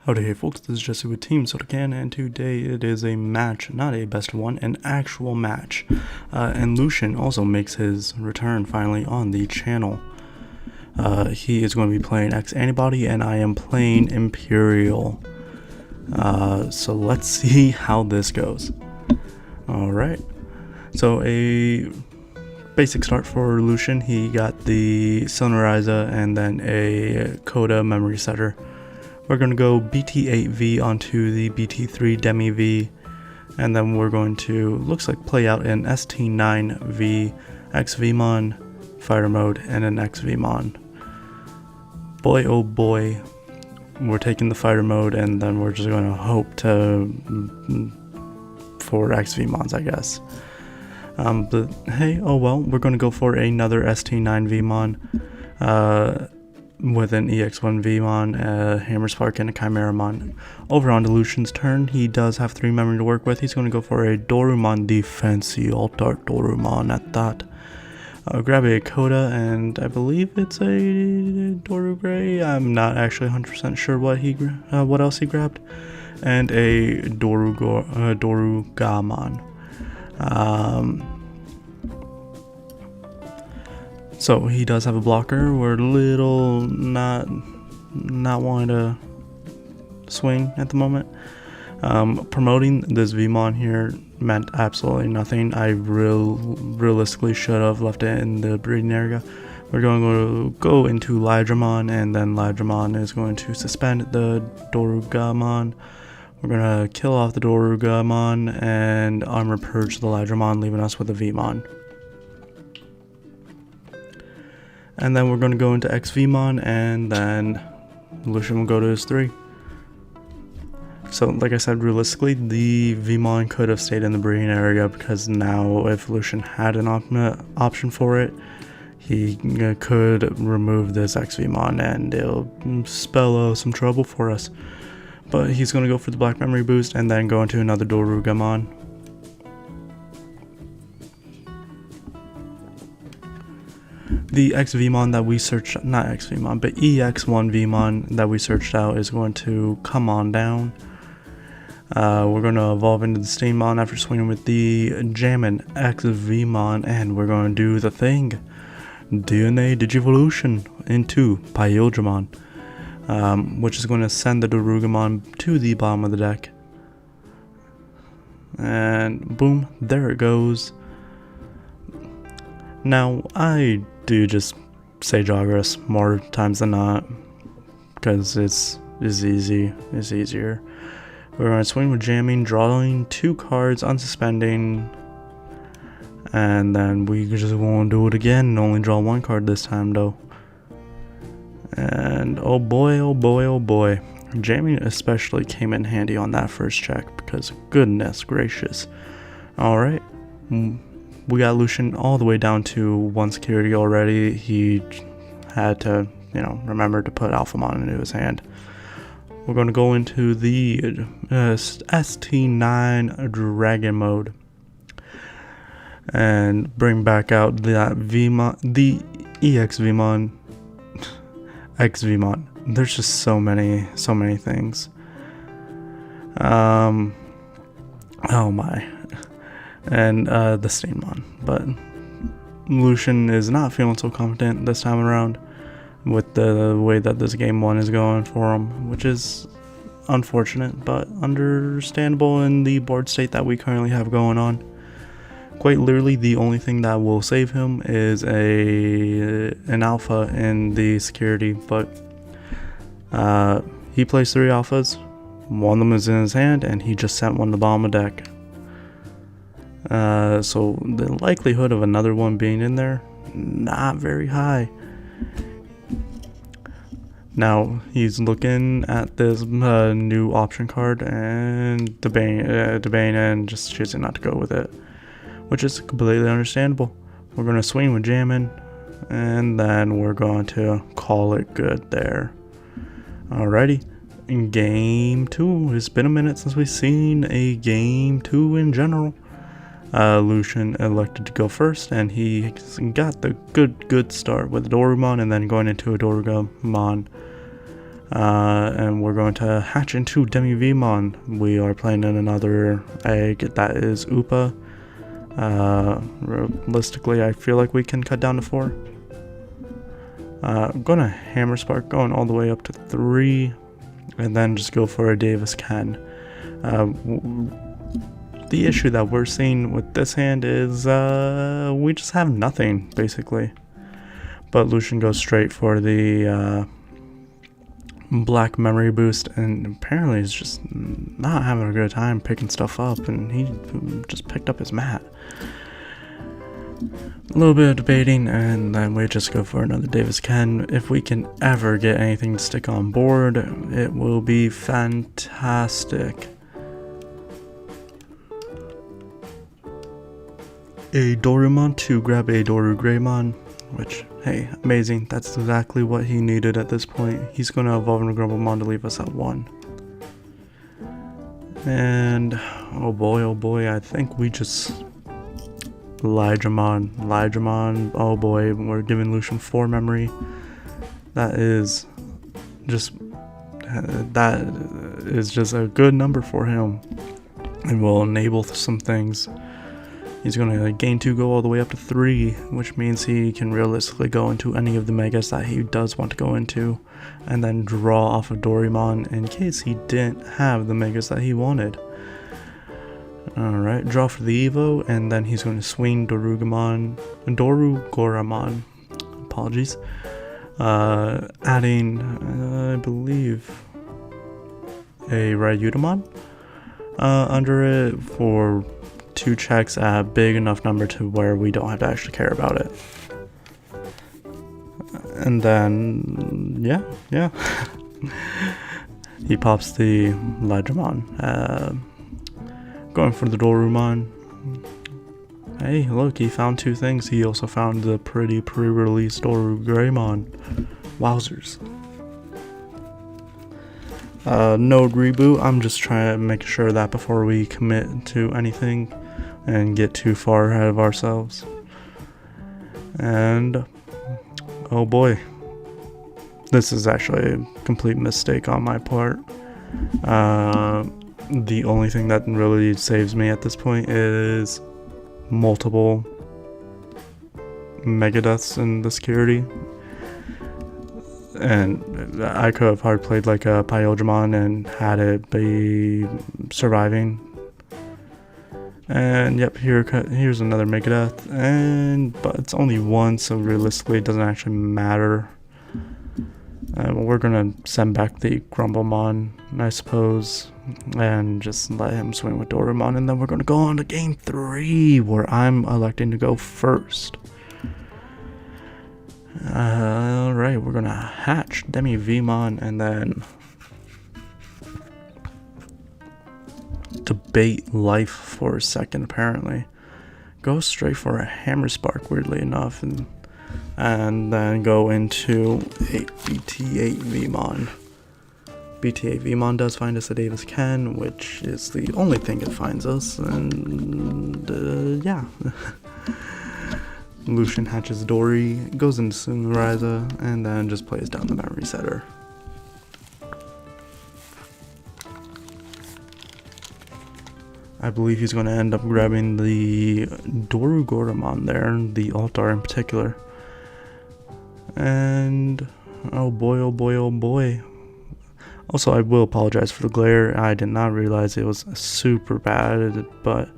Howdy, hey folks, this is Jesse with Team SodaKan, and today it is a match, not a best of one, an actual match. And Lucian also makes his return finally on the channel. He is going to be playing X-Antibody, and I am playing Imperial. So let's see how this goes. Alright, so a basic start for Lucian. He got the Sonoriza and then a Coda memory setter. We're going to go BT8V onto the BT3 Demi V, and then we're going to, looks like, play out an ST9V XVmon fighter mode and an XVmon. Boy oh boy, we're taking the fighter mode, and then we're just going to hope for XVmons, I guess. But hey, oh well, we're going to go for another ST9Vmon. With an EX1Vmon, a Hammer Spark, and a Chimeramon. Over on Lucian's turn, he does have 3 memory to work with. He's going to go for a Dorumon Defensi, Alt-Art Dorumon at that. Grab a Coda, and I believe it's a Doru Gray. I'm not actually 100% sure what else he grabbed. And a Dorugamon. So he does have a blocker. We're a little not wanting to swing at the moment. Promoting this Vmon here meant absolutely nothing. I realistically should have left it in the breeding area. We're going to go into Imperialdramon, and then Imperialdramon is going to suspend the Dorugamon. We're going to kill off the Dorugamon and Armor Purge the Imperialdramon, leaving us with a Vmon. And then we're going to go into XVmon, and then Lucian will go to his 3. So, like I said, realistically, the Vmon could have stayed in the breeding area, because now if Lucian had an option for it, he could remove this XVmon, and it'll spell some trouble for us. But he's going to go for the Black Memory Boost, and then go into another Dorugamon. The XVmon that we searched, not XVmon, but EX1Vmon that we searched out is going to come on down. We're going to evolve into the Steammon after swinging with the Jammin XVmon, and we're going to do the thing. DNA Digivolution into Imperialdramon, which is going to send the Dorugamon to the bottom of the deck. And boom, there it goes. Now, I do just say Joggerus more times than not, because it's easier. We're going to swing with jamming, drawing 2 cards, unsuspending, and then we just won't do it again and only draw 1 card this time though. And oh boy, oh boy, oh boy. Jamming especially came in handy on that first check, because goodness gracious. Alright. We got Lucian all the way down to 1 security already. He had to, remember to put Alphamon into his hand. We're going to go into the ST9 Dragon mode and bring back out that Vmon, the EX Vmon, XVmon. There's just so many things. Oh my. And the Steammon, but Lucian is not feeling so confident this time around with the way that this game 1 is going for him, which is unfortunate but understandable in the board state that we currently have going on. Quite literally, the only thing that will save him is an alpha in the security, but he plays 3 alphas. One of them is in his hand, and he just sent one to the bottom of the deck. So the likelihood of another one being in there, not very high. Now he's looking at this new option card and debating and just choosing not to go with it, which is completely understandable. We're going to swing with jamming, and then we're going to call it good there. Alrighty. In game 2, it's been a minute since we've seen a game 2 in general. Lucian elected to go first, and he got the good start with Dorumon, and then going into a Dorugamon. And we're going to hatch into Demi-Vmon. We are playing in another egg that is Upa. Realistically, I feel like we can cut down to 4. I'm going to Hammer Spark, going all the way up to 3, and then just go for a Davis Ken. The issue that we're seeing with this hand is we just have nothing, basically. But Lucian goes straight for the black memory boost, and apparently he's just not having a good time picking stuff up, and he just picked up his mat. A little bit of debating, and then we just go for another Davis Ken. If we can ever get anything to stick on board, it will be fantastic. A Dorumon to grab a Doru Greymon, which, hey, amazing. That's exactly what he needed at this point. He's going to evolve into Grumblemon to leave us at 1. And, oh boy, I think we just... Lydramon, oh boy, we're giving Lucian 4 memory. That is just a good number for him, and will enable some things. He's going to gain 2, go all the way up to 3, which means he can realistically go into any of the megas that he does want to go into, and then draw off of Dorumon in case he didn't have the megas that he wanted. Alright, draw for the Evo, and then he's going to swing Dorugoramon, apologies, adding, I believe, a Ryutamon under it for 2 checks at a big enough number to where we don't have to actually care about it. And then, yeah. He pops the Lydramon. Going for the Dorumon. Hey, look, he found 2 things. He also found the pretty pre-release Doru Greymon. Wowzers. Node reboot. I'm just trying to make sure that before we commit to anything and get too far ahead of ourselves. And oh boy, this is actually a complete mistake on my part. The only thing that really saves me at this point is multiple Megadeaths in the security. And I could have hard played like a Imperialdramon and had it be surviving. And yep, here's another Megadeath, but it's only 1, so realistically it doesn't actually matter. We're gonna send back the Grumblemon, I suppose, and just let him swing with Dorumon, and then we're gonna go on to game 3, where I'm electing to go first. Alright, we're gonna hatch Demi-Vmon, and then debate life for a second, apparently. Go straight for a Hammer Spark, weirdly enough, and then go into a BT8 Vmon. BT8 Vmon does find us a Davis Ken, which is the only thing it finds us, and yeah. Lucian hatches Dory, goes into Sunrise, and then just plays down the memory setter. I believe he's going to end up grabbing the Dorugoramon there, the Altar in particular. And oh boy. Also, I will apologize for the glare. I did not realize it was super bad, but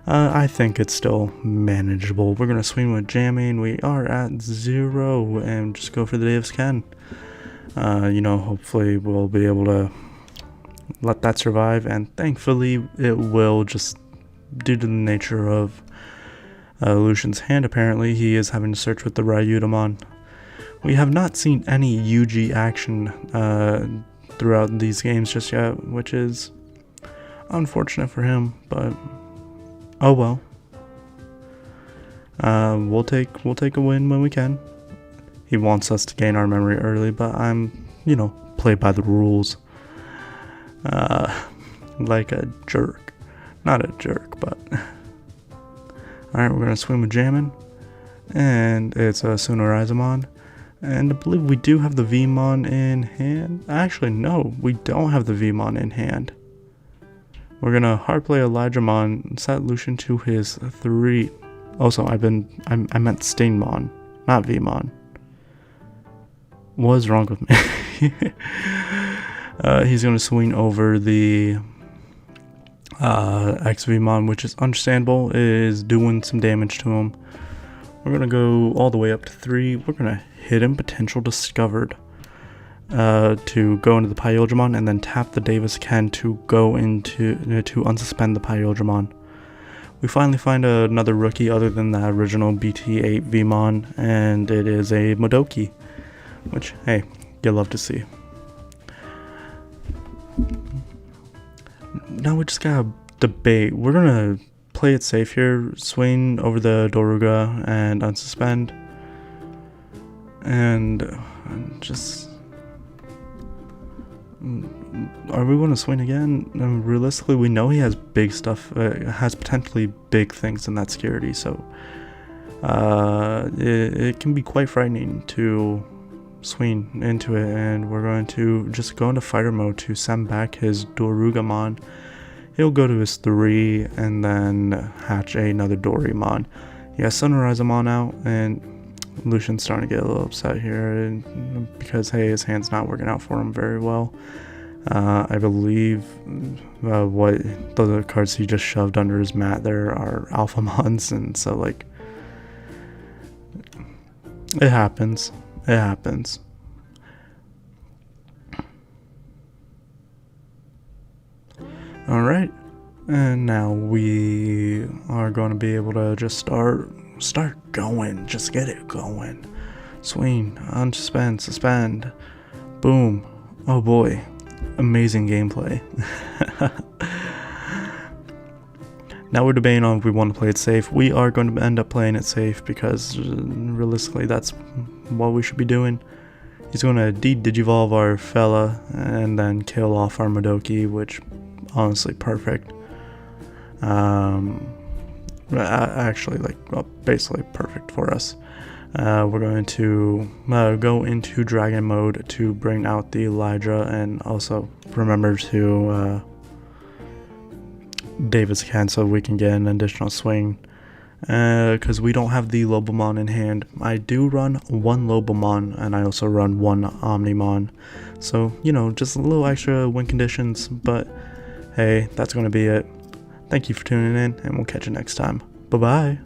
I think it's still manageable. We're going to swing with jamming. We are at 0 and just go for the Davis Ken. Hopefully we'll be able to let that survive, and thankfully it will, just due to the nature of Lucian's hand. Apparently he is having to search with the Ryutamon. We have not seen any UG action throughout these games just yet, which is unfortunate for him, but oh well. We'll take a win when we can. He wants us to gain our memory early, but I'm, play by the rules. Like a jerk. Not a jerk, but alright, we're gonna swim with Jammin', and it's a Sunrise. And I believe we do have the Vmon in hand. Actually, no, we don't have the Vmon in hand. We're gonna hard play Elydramonn, set Lucian to his 3. Also, I meant Stingmon, not Vmon. What is wrong with me? He's gonna swing over the X-Vmon, which is understandable. It is doing some damage to him. We're gonna go all the way up to 3. We're gonna Hidden Potential discovered to go into the Imperialdramon, and then tap the TCG to go into to unsuspend the Imperialdramon. We finally find another rookie other than the original BT8 Vmon, and it is a Modoki, which, hey, you love to see. Now we just gotta debate. We're gonna play it safe here, swing over the Doruga and unsuspend, and just, are we going to swing again? Realistically, we know he has big stuff, has potentially big things in that security, so it can be quite frightening to swing into it, and we're going to just go into fighter mode to send back his Dorugamon. He'll go to his 3 and then hatch another Dorimon. He has Sunriseamon out, and Lucian's starting to get a little upset here because, hey, his hand's not working out for him very well. I believe what the cards he just shoved under his mat there are Alphamons, and so, like, it happens. It happens. Alright, and now we are going to be able to just start going, just get it going. Swing, unsuspend, suspend, boom. Oh boy, amazing gameplay. Now we're debating on if we want to play it safe. We are going to end up playing it safe because realistically that's what we should be doing. He's going to Digivolve our fella and then kill off our Modoki, which honestly perfect. Actually, like, well, basically perfect for us. We're going to go into dragon mode to bring out the Elytra, and also remember to TCG so we can get an additional swing, because we don't have the Lobomon in hand. I do run 1 Lobomon, and I also run 1 Omnimon, so, you know, just a little extra win conditions, but hey, that's going to be it. Thank you for tuning in, and we'll catch you next time. Bye-bye.